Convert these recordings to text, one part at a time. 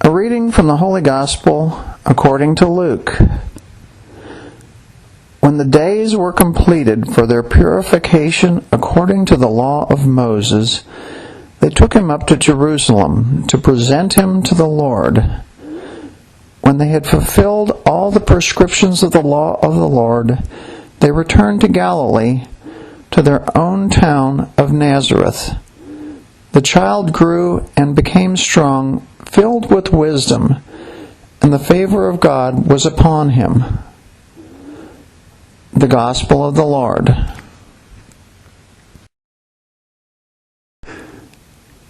A reading from the Holy Gospel according to Luke. When the days were completed for their purification according to the law of Moses, they took him up to Jerusalem to present him to the Lord. When they had fulfilled all the prescriptions of the law of the Lord, they returned to Galilee, to their own town of Nazareth. The child grew and became strong, filled with wisdom, and the favor of God was upon him. The Gospel of the Lord.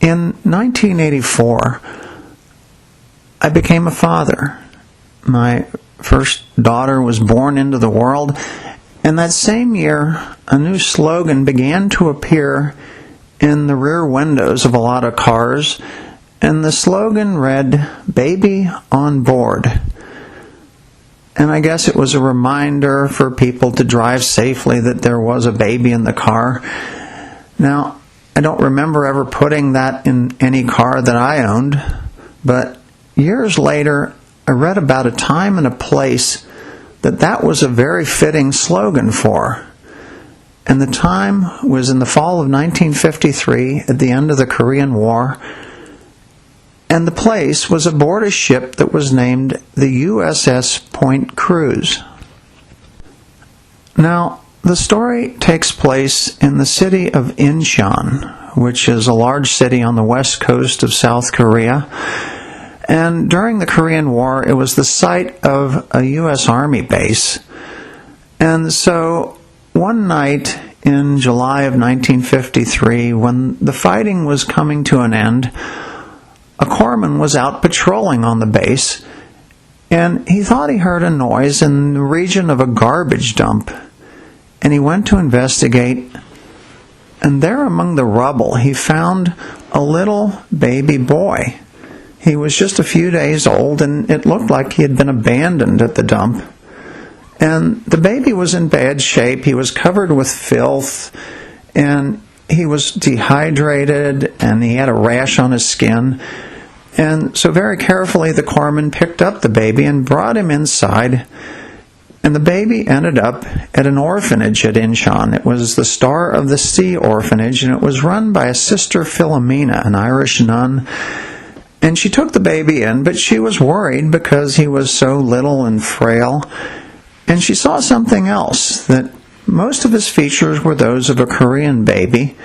In 1984, I became a father. My first daughter was born into the world, and that same year, a new slogan began to appear in the rear windows of a lot of cars, and the slogan read, "Baby on board." And I guess it was a reminder for people to drive safely that there was a baby in the car. Now, I don't remember ever putting that in any car that I owned, but years later, I read about a time and a place that was a very fitting slogan for. And the time was in the fall of 1953, at the end of the Korean War, and the place was aboard a ship that was named the USS Point Cruz. Now, the story takes place in the city of Incheon, which is a large city on the west coast of South Korea. And during the Korean War, it was the site of a U.S. Army base. And so, one night in July of 1953, when the fighting was coming to an end, a corpsman was out patrolling on the base, and he thought he heard a noise in the region of a garbage dump. And he went to investigate, and there among the rubble he found a little baby boy. He was just a few days old, and it looked like he had been abandoned at the dump. And the baby was in bad shape. He was covered with filth, and he was dehydrated, and he had a rash on his skin. And so very carefully the corpsman picked up the baby and brought him inside. And the baby ended up at an orphanage at Incheon. It was the Star of the Sea orphanage, and it was run by a Sister Philomena, an Irish nun. And she took the baby in, but she was worried because he was so little and frail. And she saw something else, that most of his features were those of a Korean baby,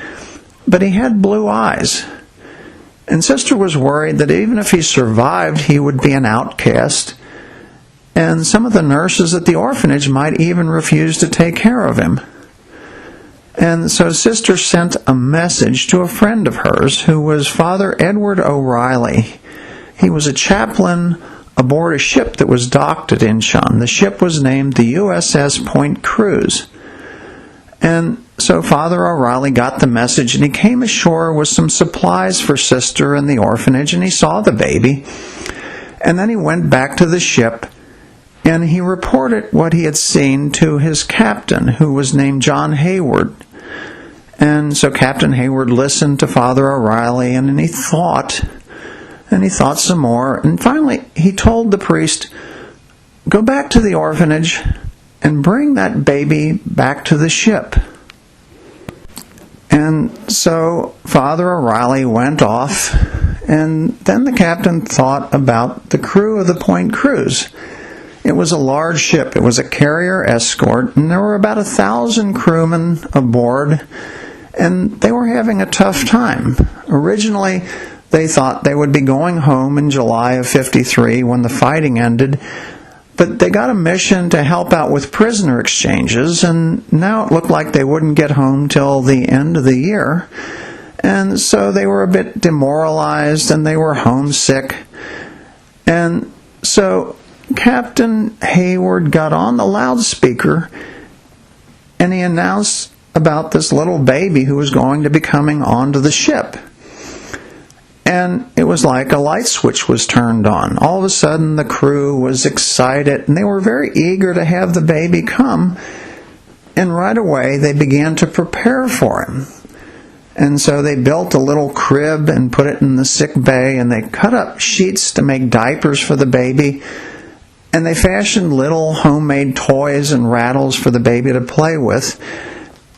but he had blue eyes. And Sister was worried that even if he survived, he would be an outcast. And some of the nurses at the orphanage might even refuse to take care of him. And so Sister sent a message to a friend of hers who was Father Edward O'Reilly. He was a chaplain aboard a ship that was docked at Incheon. The ship was named the USS Point Cruz. And so Father O'Reilly got the message, and he came ashore with some supplies for Sister in the orphanage, and he saw the baby. And then he went back to the ship, and he reported what he had seen to his captain, who was named John Hayward. And so Captain Hayward listened to Father O'Reilly, and he thought some more. And finally, he told the priest, "Go back to the orphanage and bring that baby back to the ship." And so Father O'Reilly went off, and then the captain thought about the crew of the Point Cruz. It was a large ship. It was a carrier escort, and there were about 1,000 crewmen aboard, and they were having a tough time. Originally, they thought they would be going home in July of 53 when the fighting ended, but they got a mission to help out with prisoner exchanges, and now it looked like they wouldn't get home till the end of the year. And so they were a bit demoralized, and they were homesick. And so Captain Hayward got on the loudspeaker, and he announced about this little baby who was going to be coming onto the ship. And it was like a light switch was turned on. All of a sudden, the crew was excited, and they were very eager to have the baby come. And right away, they began to prepare for him. And so they built a little crib and put it in the sick bay, and they cut up sheets to make diapers for the baby. And they fashioned little homemade toys and rattles for the baby to play with.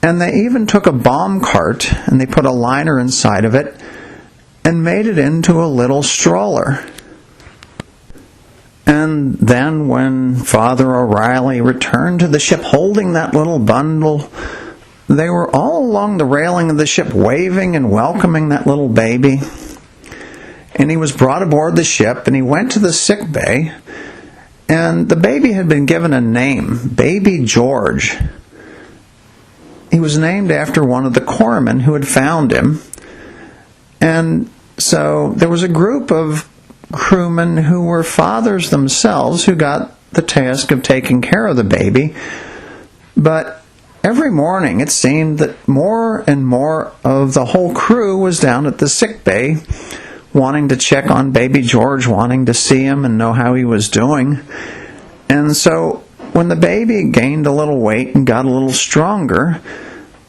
And they even took a bomb cart and they put a liner inside of it and made it into a little stroller. And then when Father O'Reilly returned to the ship holding that little bundle, they were all along the railing of the ship waving and welcoming that little baby. And he was brought aboard the ship and he went to the sick bay. And the baby had been given a name, Baby George. He was named after one of the corpsmen who had found him. And so there was a group of crewmen who were fathers themselves who got the task of taking care of the baby. But every morning it seemed that more and more of the whole crew was down at the sick bay, wanting to check on baby George, wanting to see him and know how he was doing. And so when the baby gained a little weight and got a little stronger,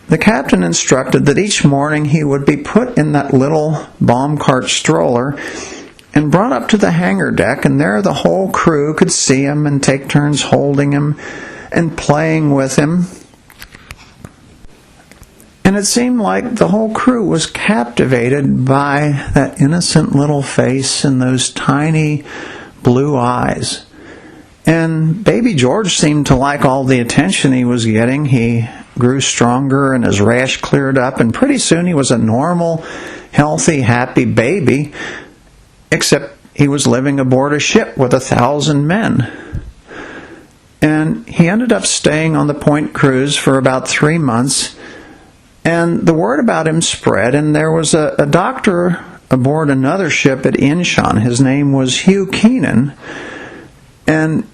the captain instructed that each morning he would be put in that little bomb cart stroller and brought up to the hangar deck, and there the whole crew could see him and take turns holding him and playing with him. And it seemed like the whole crew was captivated by that innocent little face and those tiny blue eyes. And baby George seemed to like all the attention he was getting. He grew stronger and his rash cleared up, and pretty soon he was a normal, healthy, happy baby, except he was living aboard a ship with 1,000 men. And he ended up staying on the Point cruise for about 3 months, and the word about him spread, and there was a doctor aboard another ship at Incheon. His name was Hugh Keenan, and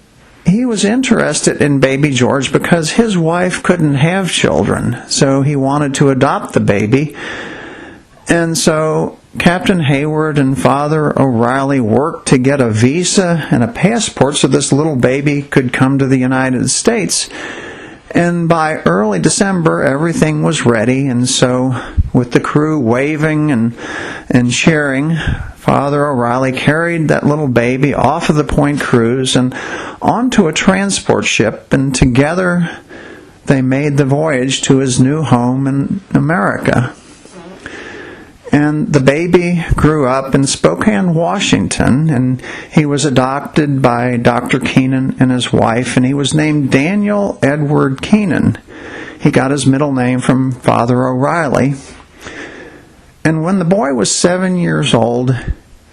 he was interested in baby George because his wife couldn't have children, so he wanted to adopt the baby. And so Captain Hayward and Father O'Reilly worked to get a visa and a passport so this little baby could come to the United States. And by early December, everything was ready, and so with the crew waving and cheering, Father O'Reilly carried that little baby off of the Point cruise and onto a transport ship, and together they made the voyage to his new home in America. And the baby grew up in Spokane, Washington, and he was adopted by Dr. Keenan and his wife, and he was named Daniel Edward Keenan. He got his middle name from Father O'Reilly. And when the boy was 7 years old,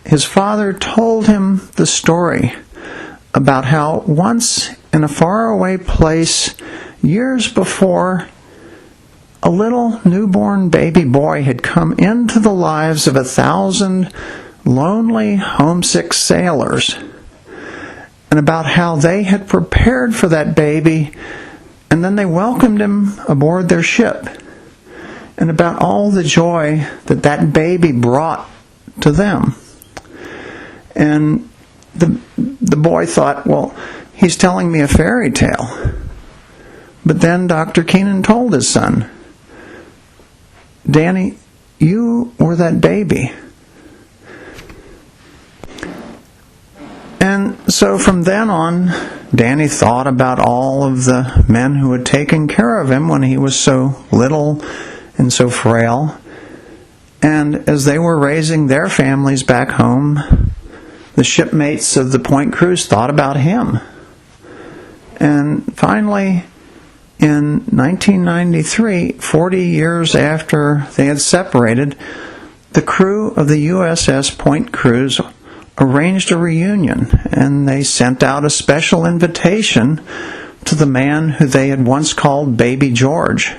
his father told him the story about how once in a faraway place, years before, a little newborn baby boy had come into the lives of 1,000 lonely, homesick sailors, and about how they had prepared for that baby, and then they welcomed him aboard their ship, and about all the joy that that baby brought to them. And the boy thought, well, he's telling me a fairy tale. But then Dr. Keenan told his son, Danny, you were that baby. And so from then on, Danny thought about all of the men who had taken care of him when he was so little and so frail. And as they were raising their families back home, the shipmates of the Point cruise thought about him. And finally, in 1993, 40 years after they had separated, the crew of the USS Point cruise arranged a reunion, and they sent out a special invitation to the man who they had once called Baby George.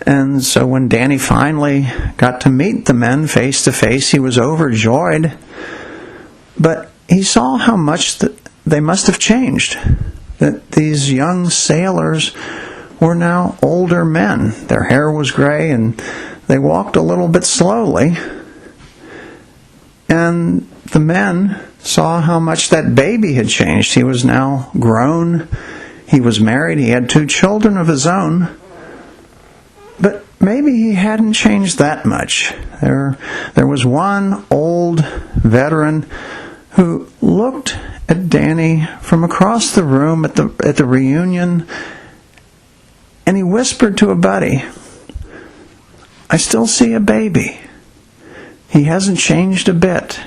And so when Danny finally got to meet the men face to face, he was overjoyed. But he saw how much that they must have changed. That these young sailors were now older men. Their hair was gray and they walked a little bit slowly. And the men saw how much that baby had changed. He was now grown. He was married. He had 2 children of his own. But maybe he hadn't changed that much. There was one old veteran who looked at Danny from across the room at the reunion, and he whispered to a buddy, "I still see a baby. He hasn't changed a bit."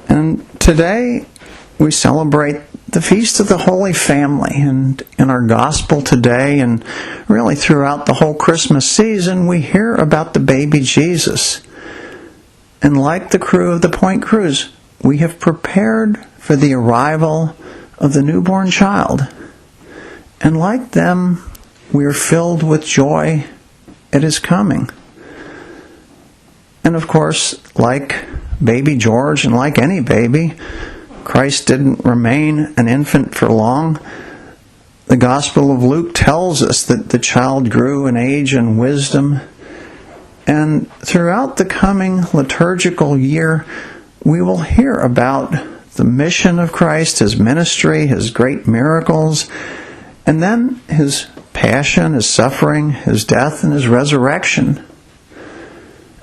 And today we celebrate the Feast of the Holy Family, and in our gospel today and really throughout the whole Christmas season, we hear about the baby Jesus. And like the crew of the Point Cruise, we have prepared for the arrival of the newborn child. And like them, we are filled with joy at his coming. And of course, like baby George and like any baby, Christ didn't remain an infant for long. The Gospel of Luke tells us that the child grew in age and wisdom. And throughout the coming liturgical year, we will hear about the mission of Christ, his ministry, his great miracles, and then his passion, his suffering, his death, and his resurrection.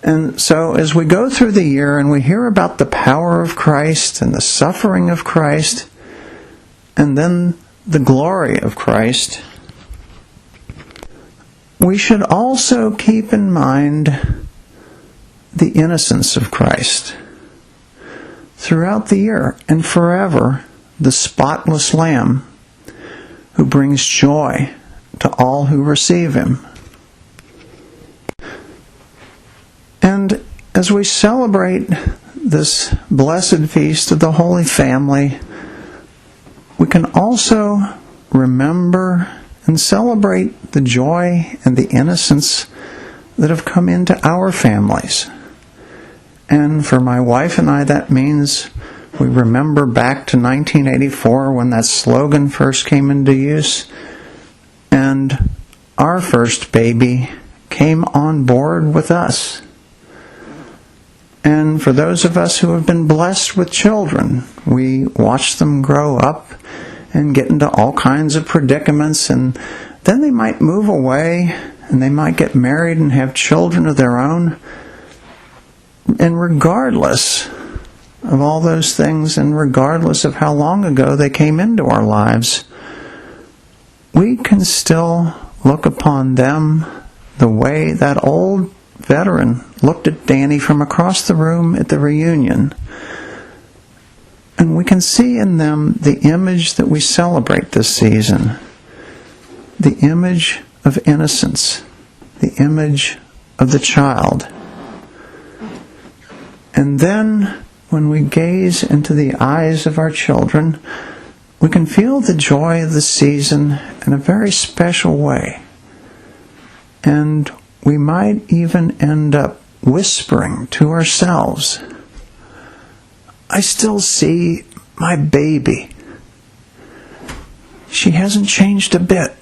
And so as we go through the year and we hear about the power of Christ and the suffering of Christ, and then the glory of Christ, we should also keep in mind the innocence of Christ. Throughout the year and forever, the spotless Lamb who brings joy to all who receive him. And as we celebrate this blessed feast of the Holy Family, we can also remember and celebrate the joy and the innocence that have come into our families. And for my wife and I, that means we remember back to 1984 when that slogan first came into use, and our first baby came on board with us. And for those of us who have been blessed with children, we watch them grow up and get into all kinds of predicaments, and then they might move away and they might get married and have children of their own. And regardless of all those things, and regardless of how long ago they came into our lives, we can still look upon them the way that old veteran looked at Danny from across the room at the reunion. And we can see in them the image that we celebrate this season, the image of innocence, the image of the child. And then, when we gaze into the eyes of our children, we can feel the joy of the season in a very special way. And we might even end up whispering to ourselves, "I still see my baby. She hasn't changed a bit.